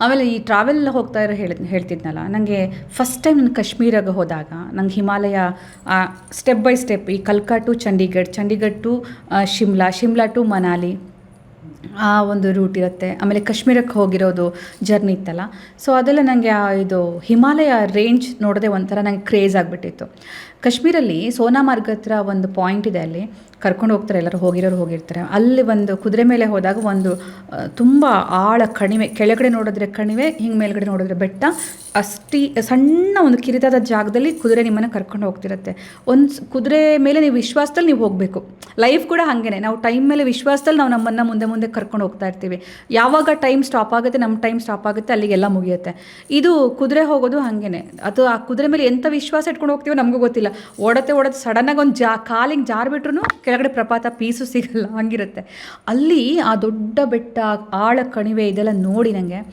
ಆಮೇಲೆ ಈ ಟ್ರಾವೆಲ್ ಹೋಗ್ತಾ ಇರೋ ಹೇಳ್ತಿದ್ನಲ್ಲ, ನನಗೆ ಫಸ್ಟ್ ಟೈಮ್ ನಾನು ಕಾಶ್ಮೀರಾಗ ಹೋದಾಗ ನಂಗೆ ಹಿಮಾಲಯ ಸ್ಟೆಪ್ ಬೈ ಸ್ಟೆಪ್ ಈ ಕಲ್ಕಾ to Chandigarh, Chandigarh to Shimla, Shimla to Manali ಆ ಒಂದು ರೂಟ್ ಇರುತ್ತೆ. ಆಮೇಲೆ ಕಾಶ್ಮೀರಕ್ಕೆ ಹೋಗಿರೋದು ಜರ್ನಿ ಇತ್ತಲ್ಲ, ಸೊ ಅದೆಲ್ಲ ನನಗೆ ಇದು ಹಿಮಾಲಯ ರೇಂಜ್ ನೋಡದೆ ಒಂಥರ ನಂಗೆ ಕ್ರೇಜ್ ಆಗಿಬಿಟ್ಟಿತ್ತು. ಕಾಶ್ಮೀರಲ್ಲಿ ಸೋನಾಮಾರ್ಗ್ ಹತ್ರ ಒಂದು ಪಾಯಿಂಟ್ ಇದೆ, ಅಲ್ಲಿ ಕರ್ಕೊಂಡು ಹೋಗ್ತಾರೆ, ಎಲ್ಲರೂ ಹೋಗಿರೋರು ಹೋಗಿರ್ತಾರೆ. ಅಲ್ಲಿ ಒಂದು ಕುದುರೆ ಮೇಲೆ ಹೋದಾಗ ಒಂದು ತುಂಬ ಆಳ ಕಣಿವೆ, ಕೆಳಗಡೆ ನೋಡಿದ್ರೆ ಕಣಿವೆ, ಹಿಂಗೆ ಮೇಲ್ಗಡೆ ನೋಡಿದ್ರೆ ಬೆಟ್ಟ, ಅಷ್ಟಿ ಸಣ್ಣ ಒಂದು ಕಿರಿದಾದ ಜಾಗದಲ್ಲಿ ಕುದುರೆ ನಿಮ್ಮನ್ನು ಕರ್ಕೊಂಡು ಹೋಗ್ತಿರುತ್ತೆ. ಕುದುರೆ ಮೇಲೆ ನೀವು ವಿಶ್ವಾಸದಲ್ಲಿ ನೀವು ಹೋಗಬೇಕು. ಲೈಫ್ ಕೂಡ ಹಾಗೇ, ನಾವು ಟೈಮ್ ಮೇಲೆ ವಿಶ್ವಾಸದಲ್ಲಿ ನಾವು ನಮ್ಮನ್ನು ಮುಂದೆ ಮುಂದೆ ಕರ್ಕೊಂಡು ಹೋಗ್ತಾ ಇರ್ತೀವಿ. ಯಾವಾಗ ಟೈಮ್ ಸ್ಟಾಪ್ ಆಗುತ್ತೆ, ನಮ್ಮ ಟೈಮ್ ಸ್ಟಾಪ್ ಆಗುತ್ತೆ, ಅಲ್ಲಿಗೆಲ್ಲ ಮುಗಿಯುತ್ತೆ. ಇದು ಕುದುರೆ ಹೋಗೋದು ಹಾಗೇ. ಅದು ಆ ಕುದುರೆ ಮೇಲೆ ಎಂಥ ವಿಶ್ವಾಸ ಇಟ್ಕೊಂಡು ಹೋಗ್ತೀವೋ ನಮಗೂ ಗೊತ್ತಿಲ್ಲ. ಓಡತ್ತೆ ಸಡನ್ನಾಗಿ ಒಂದು ಕಾಲಿಗೆ ಜಾರ್ಬಿಟ್ರು ಕೆಳಗಡೆ ಪ್ರಪಾತ ಪೀಸು ಸಿಗಲ್ಲ, ಹಂಗಿರುತ್ತೆ. ಅಲ್ಲಿ ಆ ದೊಡ್ಡ ಬೆಟ್ಟ, ಆಳ ಕಣಿವೆ ಇದೆಲ್ಲ ನೋಡಿ ನನಗೆ